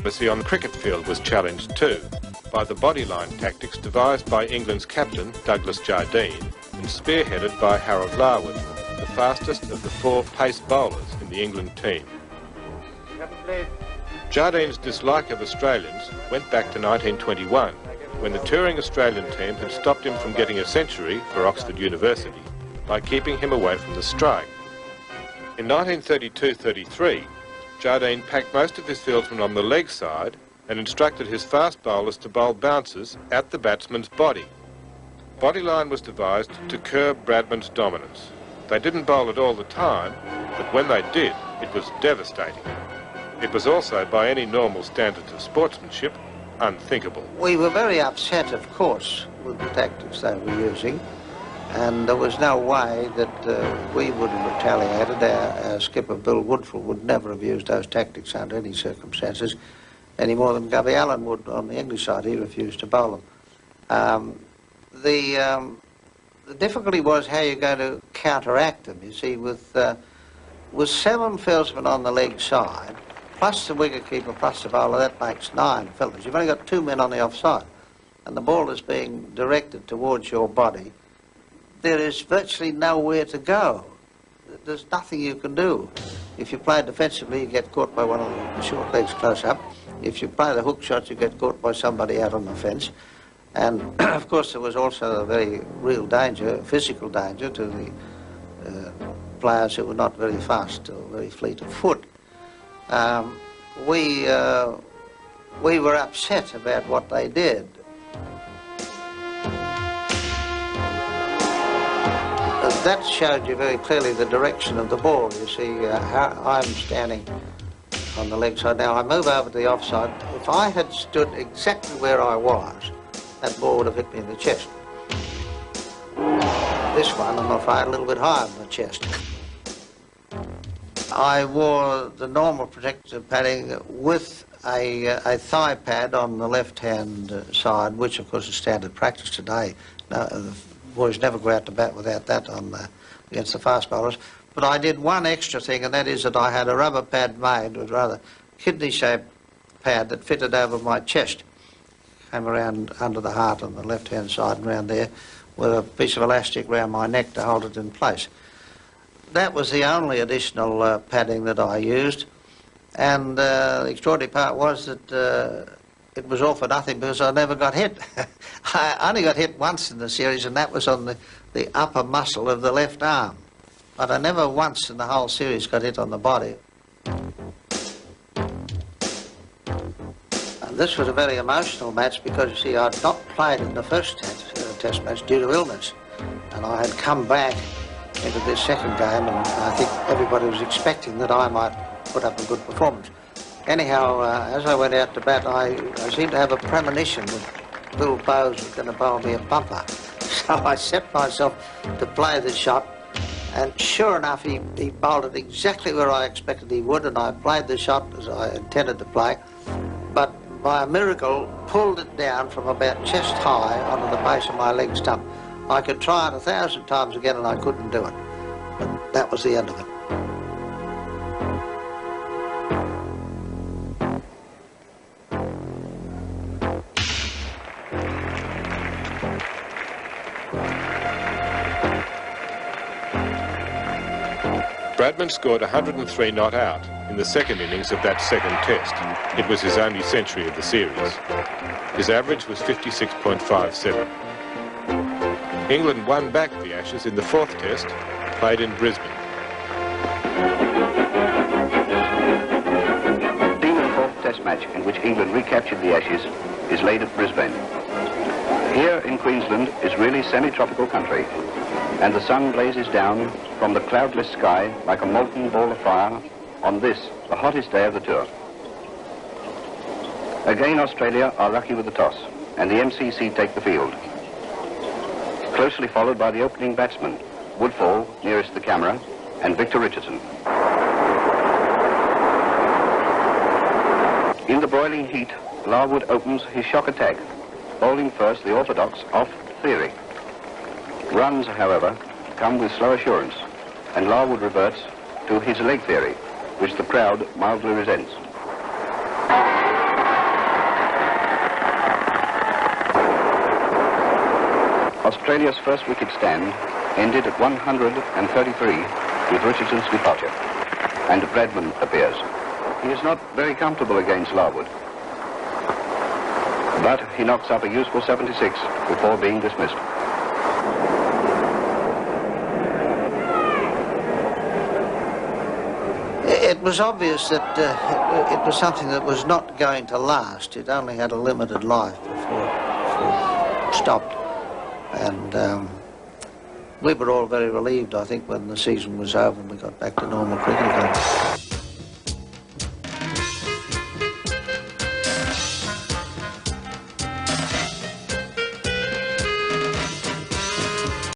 Diplomacy on the cricket field was challenged too by the bodyline tactics devised by England's captain, Douglas Jardine, and spearheaded by Harold Larwood, the fastest of the 4 pace bowlers in the England team. Jardine's dislike of Australians went back to 1921, when the touring Australian team had stopped him from getting a century for Oxford University by keeping him away from the strike. In 1932-33, Jardine packed most of his fieldsmen on the leg side and instructed his fast bowlers to bowl bounces at the batsman's body. Bodyline was devised to curb Bradman's dominance. They didn't bowl it all the time, but when they did, it was devastating. It was also, by any normal standards of sportsmanship, unthinkable. We were very upset, of course, with the tactics they were using, and there was no way that we would have retaliated. Our skipper, Bill Woodfull, would never have used those tactics under any circumstances, any more than Gubby Allen would on the English side. He refused to bowl them. The difficulty was how you're going to counteract them. You see, with 7 fieldsmen on the leg side, plus the wicketkeeper, plus the bowler, that makes 9 fielders. You've only got 2 men on the offside, and the ball is being directed towards your body. There is virtually nowhere to go. There's nothing you can do. If you play defensively, you get caught by one of the short legs close up. If you play the hook shots, you get caught by somebody out on the fence. And, of course, there was also a very real danger, physical danger, to the players who were not very fast or very fleet of foot. We were upset about what they did. That showed you very clearly the direction of the ball. You see, how I'm standing on the leg side. Now, I move over to the offside. If I had stood exactly where I was, that ball would have hit me in the chest. This one, I'm afraid, a little bit higher than the chest. I wore the normal protective padding with a thigh pad on the left-hand side, which, of course, is standard practice today. No, the boys never go out to bat without that against the fast bowlers. But I did one extra thing, and that is that I had a rubber pad made, with rather kidney-shaped pad that fitted over my chest. Came around under the heart on the left-hand side and round there, with a piece of elastic round my neck to hold it in place. That was the only additional padding that I used, and the extraordinary part was that it was all for nothing because I never got hit. I only got hit once in the series, and that was on the upper muscle of the left arm. But I never once in the whole series got hit on the body. And this was a very emotional match because, you see, I'd not played in the first test match due to illness, and I had come back into this second game, and I think everybody was expecting that I might put up a good performance. Anyhow, as I went out to bat, I seemed to have a premonition that Bill Bowes was going to bowl me a bumper. So I set myself to play the shot, and sure enough, he bowled it exactly where I expected he would, and I played the shot as I intended to play, but by a miracle pulled it down from about chest high onto the base of my leg stump. I could try it 1,000 times again, and I couldn't do it. But that was the end of it. Bradman scored 103 not out in the second innings of that second test. It was his only century of the series. His average was 56.57. England won back the Ashes in the fourth test, played in Brisbane. The fourth test match in which England recaptured the Ashes is laid at Brisbane. Here in Queensland is really semi-tropical country, and the sun blazes down from the cloudless sky like a molten ball of fire on this, the hottest day of the tour. Again, Australia are lucky with the toss, and the MCC take the field. Closely followed by the opening batsman, Woodfull, nearest the camera, and Victor Richardson. In the broiling heat, Larwood opens his shock attack, bowling first the orthodox off theory. Runs, however, come with slow assurance, and Larwood reverts to his leg theory, which the crowd mildly resents. Australia's first wicket stand ended at 133 with Richardson's departure, and Bradman appears. He is not very comfortable against Larwood, but he knocks up a useful 76 before being dismissed. It was obvious that it was something that was not going to last. It only had a limited life before it stopped. And we were all very relieved, I think, when the season was over and we got back to normal cricket again.